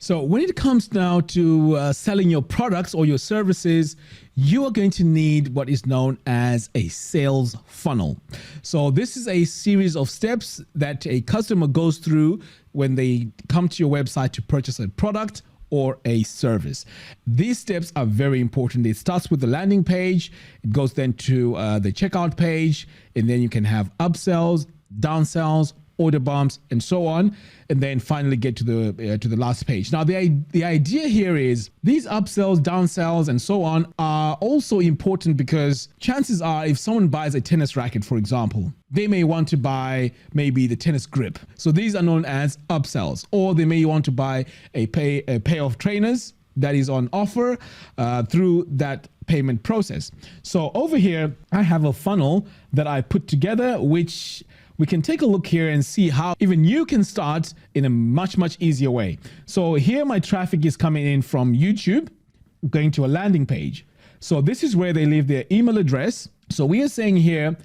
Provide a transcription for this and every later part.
So when it comes now to selling your products or your services, you are going to need what is known as a sales funnel. So this is a series of steps that a customer goes through when they come to your website to purchase a product or a service. These steps are very important. It starts with the landing page. It goes then to the checkout page, and then you can have upsells, downsells, order bumps, and so on, and then finally get to the last page. Now, the idea here is these upsells, downsells, and so on are also important because chances are if someone buys a tennis racket, for example, they may want to buy maybe the tennis grip. So these are known as upsells, or they may want to buy a pair of trainers that is on offer through that payment process. So over here, I have a funnel that I put together, which we can take a look here and see how even you can start in a much easier way. So here my traffic is coming in from YouTube, going to a landing page. So this is where they leave their email address. So we are saying here,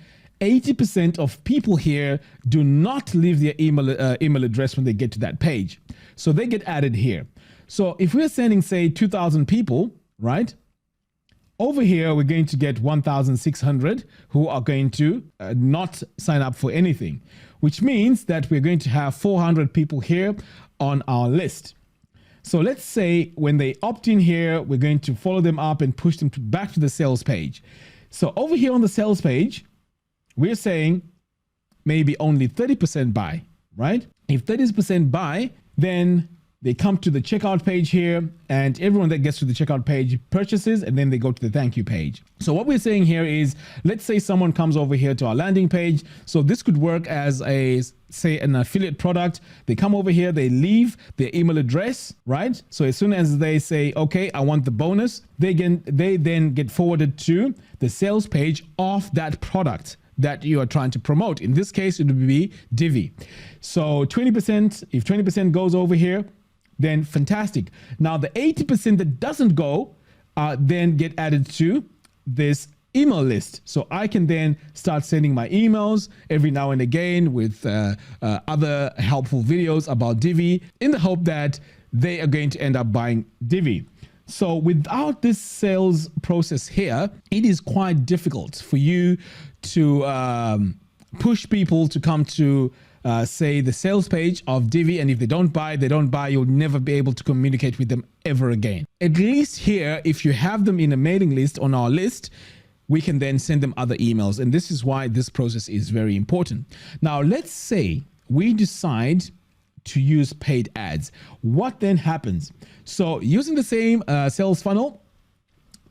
80% of people here do not leave their email address when they get to that page. So they get added here. So if we're sending, say, 2,000 people, right? Over here, we're going to get 1,600 who are going to not sign up for anything, which means that we're going to have 400 people here on our list. So let's say when they opt in here, we're going to follow them up and push them back to the sales page. So over here on the sales page, we're saying maybe only 30% buy, right? If 30% buy, then they come to the checkout page here, and everyone that gets to the checkout page purchases, and then they go to the thank you page. So what we're saying here is, let's say someone comes over here to our landing page. So this could work as say an affiliate product. They come over here, they leave their email address, right? So as soon as they say, okay, I want the bonus, they then get forwarded to the sales page of that product that you are trying to promote. In this case, it would be Divi. So 20%, if 20% goes over here, then fantastic. Now the 80% that doesn't go then get added to this email list. So I can then start sending my emails every now and again with other helpful videos about Divi in the hope that they are going to end up buying Divi. So without this sales process here, it is quite difficult for you to push people to come to say the sales page of Divi, and if they don't buy, you'll never be able to communicate with them ever again. At least here, if you have them in a mailing list on our list, we can then send them other emails. And this is why this process is very important. Now, let's say we decide to use paid ads. What then happens? So using the same sales funnel,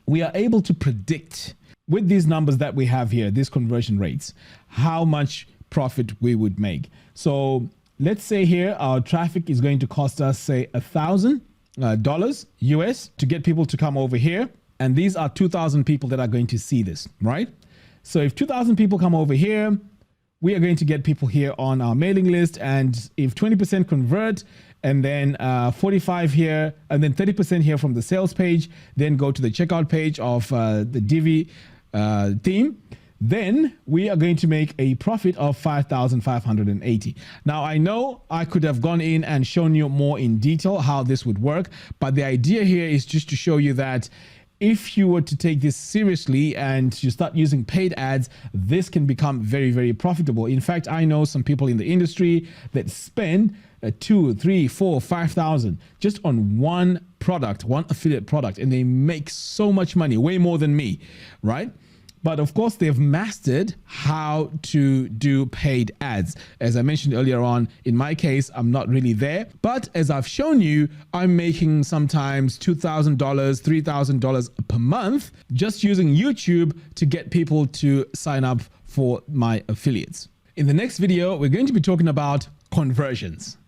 we are able to predict with these numbers that we have here, these conversion rates, how much profit we would make. So let's say here our traffic is going to cost us, say, $1,000 US to get people to come over here. And these are 2,000 people that are going to see this, right? So if 2,000 people come over here, we are going to get people here on our mailing list. And if 20% convert, and then 45 here, and then 30% here from the sales page, then go to the checkout page of the Divi theme, then we are going to make a profit of 5,580. Now, I know I could have gone in and shown you more in detail how this would work, but the idea here is just to show you that if you were to take this seriously and you start using paid ads, this can become very profitable. In fact, I know some people in the industry that spend 2, 3, 4, 5,000 just on one product, one affiliate product, and they make so much money, way more than me, right? But of course, they've mastered how to do paid ads. As I mentioned earlier on, in my case, I'm not really there. But as I've shown you, I'm making sometimes $2,000, $3,000 per month just using YouTube to get people to sign up for my affiliates. In the next video, we're going to be talking about conversions.